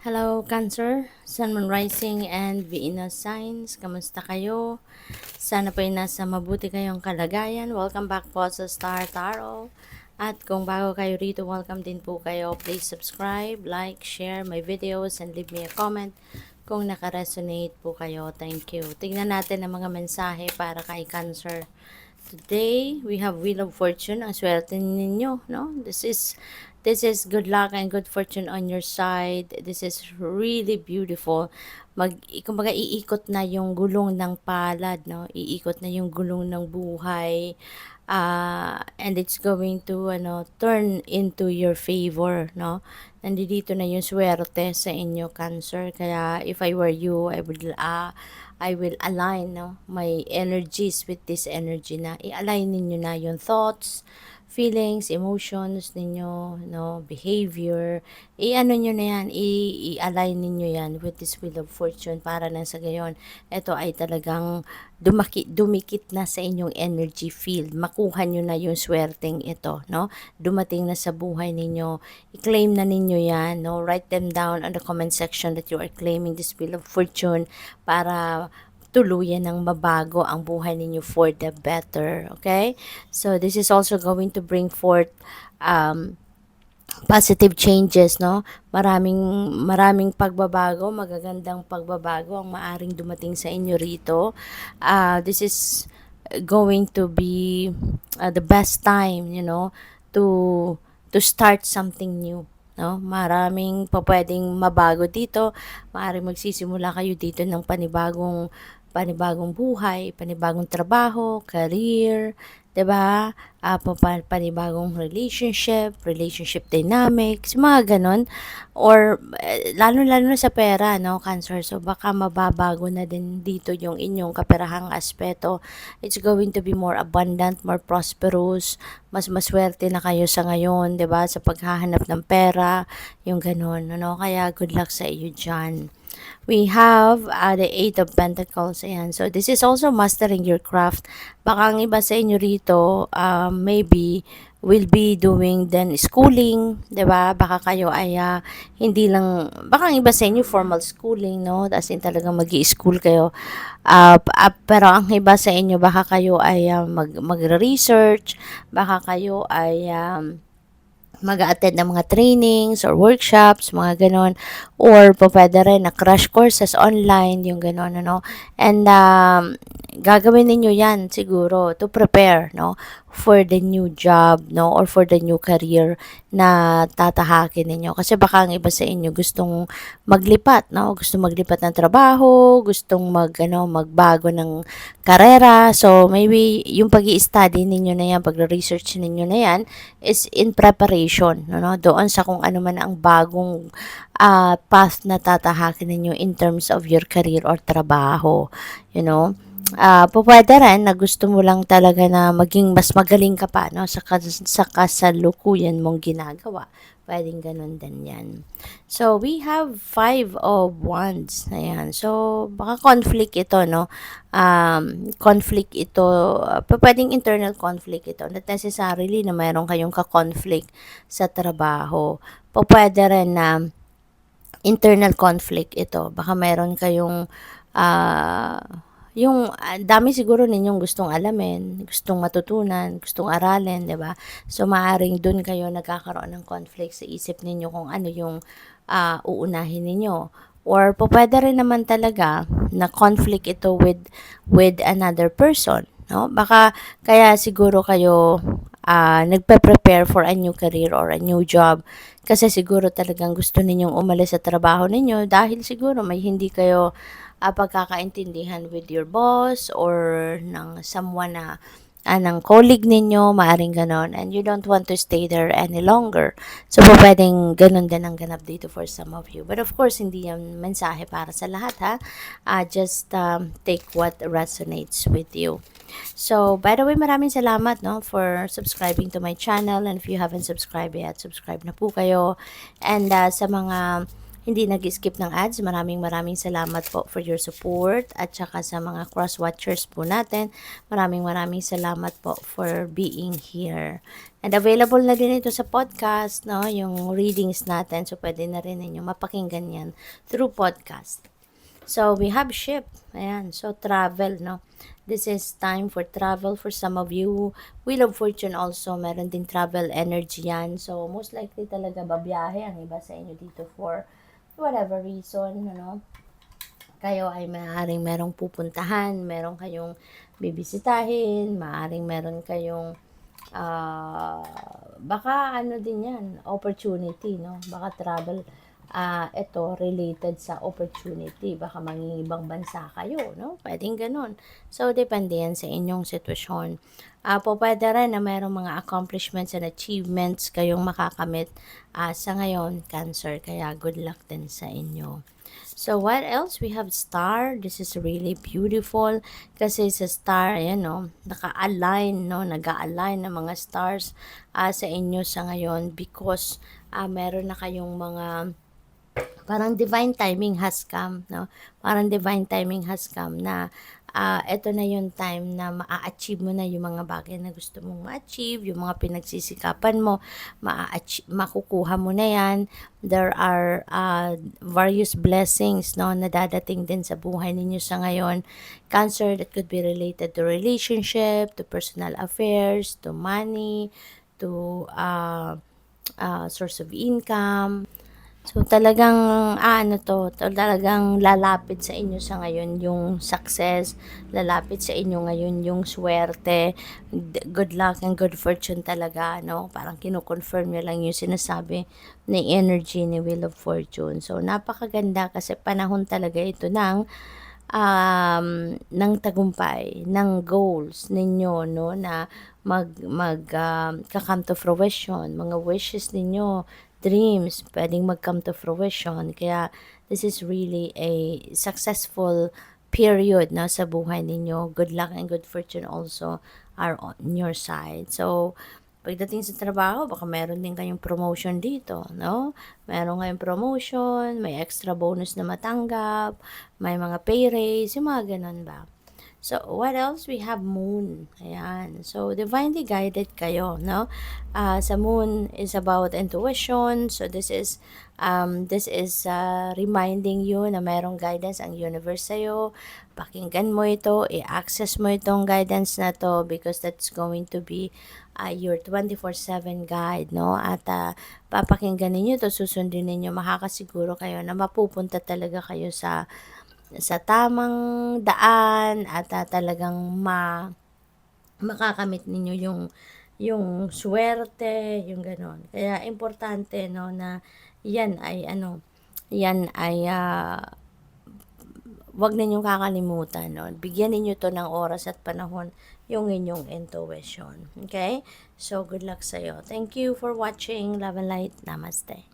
Hello, Cancer, Sun, Moon Rising, and Venus Signs. Kamusta kayo? Sana po ay nasa mabuti kayong kalagayan. Welcome back po sa Star Tarot. At kung bago kayo rito, welcome din po kayo. Please subscribe, like, share my videos, and leave me a comment kung nakaresonate po kayo. Thank you. Tingnan natin ang mga mensahe para kay Cancer. Today, we have Wheel of Fortune. Ang swerte ninyo, no? This is good luck and good fortune on your side. This is really beautiful. Kumbaga, iikot na yung gulong ng palad, no? Iikot na yung gulong ng buhay. And it's going to, turn into your favor, no? Nandito na yung swerte sa inyo, Cancer. Kaya, if I were you, I will align, no, my energies with this energy na i-align ninyo na yung thoughts, feelings, emotions ninyo, no, behavior. I-ano nyo na yan, i-align ninyo yan with this Wheel of Fortune para na sa gayon, ito ay talagang dumikit na sa inyong energy field. Makuha nyo na yung swerteng ito, no? Dumating na sa buhay ninyo. I-claim na ninyo yan, no? Write them down on the comment section that you are claiming this Wheel of Fortune para tuluyan ng mabago ang buhay ninyo for the better, okay? So, this is also going to bring forth positive changes, no? Maraming pagbabago, magagandang pagbabago ang maaring dumating sa inyo rito. This is going to be the best time, to start something new. No? Maraming pwedeng mabago dito. Maaaring magsisimula kayo dito ng panibagong buhay, panibagong trabaho, career, 'di ba? Panibagong relationship dynamics, mga ganon. Or lalo-lalo na sa pera, no, Cancer. So baka mababago na din dito yung inyong kaperahang aspeto. It's going to be more abundant, more prosperous, mas maswerte na kayo sa ngayon, 'di ba? Sa paghahanap ng pera, yung ganon, ano? Kaya good luck sa iyo diyan. We have the Eight of Pentacles. Ayan. So, this is also mastering your craft. Baka ang iba sa inyo rito, maybe, will be doing then schooling, 'di ba? Baka kayo ay hindi lang, baka ang iba sa inyo formal schooling, no? As in talagang magi-school kayo. Pero ang iba sa inyo, baka kayo ay magre-research, baka kayo ay mag-attend ng mga trainings or workshops, mga ganon. Or pwede rin na crash courses online, yung ganon, ano. And gagawin ninyo yan siguro to prepare, no, for the new job, no, or for the new career na tatahakin ninyo. Kasi baka ang iba sa inyo gustong maglipat, no, gustong maglipat ng trabaho, gustong magbago ng karera. So, maybe yung pag-i-study ninyo na yan, pag-research ninyo na yan, is in preparation, no, doon sa kung ano man ang bagong path na tatahakin ninyo in terms of your career or trabaho, you know. Pwede rin na gusto mo lang talaga na maging mas magaling ka pa, no, sa kasalukuyan mong ginagawa. Pwedeng ganun din yan. So, we have 5 of Wands. Ayan. So, baka conflict ito, no? Conflict ito. Pwedeng internal conflict ito. Not necessarily na mayroon kayong ka-conflict sa trabaho. Pwede rin na internal conflict ito. Baka mayroon kayong yung dami siguro ninyong gustong alamin, gustong matutunan, gustong aralin, 'di ba? So maaring doon kayo nagkakaroon ng conflict sa isip ninyo kung ano yung uunahin ninyo. Or pwede rin naman talaga na conflict ito with another person, no? Baka kaya siguro kayo nagpe-prepare for a new career or a new job kasi siguro talagang gusto ninyong umalis sa trabaho ninyo dahil siguro may hindi kayo pagkakaintindihan with your boss or ng someone na ng colleague ninyo, maaring ganon, and you don't want to stay there any longer. So, pwedeng ganon din ang ganap dito for some of you. But of course, hindi yan mensahe para sa lahat, ha? Just take what resonates with you. So, by the way, maraming salamat, no, for subscribing to my channel. And if you haven't subscribed yet, subscribe na po kayo. And sa mga hindi nag-skip ng ads. Maraming salamat po for your support at saka sa mga cross-watchers po natin. Maraming salamat po for being here. And available na din ito sa podcast, no? Yung readings natin. So, pwede na rin ninyo mapakinggan yan through podcast. So, we have ship. Ayan. So, travel, no? This is time for travel for some of you. Wheel of Fortune also, meron din travel energy yan. So, most likely talaga babiyahe ang iba sa inyo dito for whatever reason, ano. Kayo ay maaaring merong pupuntahan, meron kayong bibisitahin, maaaring meron kayong baka ano din yan, opportunity, no? Baka travel, ito related sa opportunity. Baka mangingibang bansa kayo, no? Pwedeng ganun. So, depende yan sa inyong sitwasyon. Pwede rin na mayroong mga accomplishments and achievements kayong makakamit sa ngayon, Cancer. Kaya good luck din sa inyo. So, what else? We have star. This is really beautiful. Kasi sa star, ayan, no, naka-align, no, nag-a-align ng mga stars sa inyo sa ngayon because meron na kayong mga parang divine timing has come, no? Parang divine timing has come na eto na yung time na ma-achieve mo na yung mga bagay na gusto mong ma-achieve, yung mga pinagsisikapan mo, makukuha mo na yan. There are various blessings, no, na dadating din sa buhay ninyo sa ngayon. Cancer, that could be related to relationship, to personal affairs, to money, to source of income. So, talagang, talagang lalapit sa inyo sa ngayon yung success, lalapit sa inyo ngayon yung swerte, good luck and good fortune talaga, no? Parang kinukonfirm nyo lang yung sinasabi ni energy ni Wheel of Fortune. So, napakaganda kasi panahon talaga ito ng tagumpay, ng goals ninyo, no? Na come to fruition, mga wishes ninyo, dreams, pwedeng mag-come to fruition. Kaya, this is really a successful period na sa buhay ninyo. Good luck and good fortune also are on your side. So, pagdating sa trabaho, baka meron din kayong promotion dito, no? Meron kayong promotion, may extra bonus na matanggap, may mga pay raise, yung mga ganun ba? So, what else? We have moon. Ayan. So, divinely guided kayo, no? Sa moon is about intuition. So, this is reminding you na mayroong guidance ang universe sa'yo. Pakinggan mo ito, i-access mo itong guidance na to because that's going to be your 24/7 guide, no? At papakinggan ninyo to, susundin ninyo, makakasiguro kayo na mapupunta talaga kayo sa tamang daan at talagang makakamit ninyo yung swerte, yung gano'n. Kaya importante, no, na yan ay wag ninyong kakalimutan, no. Bigyan ninyo to ng oras at panahon yung inyong intuition. Okay? So, good luck sa'yo. Thank you for watching. Love and light. Namaste.